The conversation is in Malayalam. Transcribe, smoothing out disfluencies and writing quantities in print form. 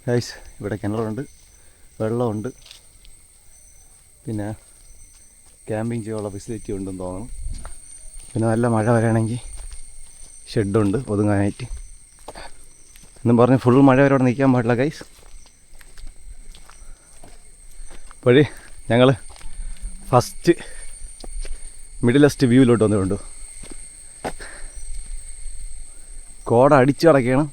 ഗൈസ് ഇവിടെ കിണറുണ്ട്, വെള്ളമുണ്ട്, പിന്നെ ക്യാമ്പിങ് ചെയ്യാനുള്ള ഫെസിലിറ്റി ഉണ്ടെന്ന് തോന്നുന്നു. പിന്നെ നല്ല മഴ വരികയാണെങ്കിൽ ഷെഡുണ്ട് ഒതുങ്ങാനായിട്ട്. എന്നും പറഞ്ഞ് ഫുൾ മഴ വരെ അവിടെ നിൽക്കാൻ പാടില്ല ഗൈസ്. അപ്പോഴേ ഞങ്ങൾ ഫസ്റ്റ് മിഡിലസ്റ്റ് വ്യൂവിലോട്ട് വന്നിട്ടുണ്ട്. കോട അടിച്ചു കിടക്കുകയാണ്.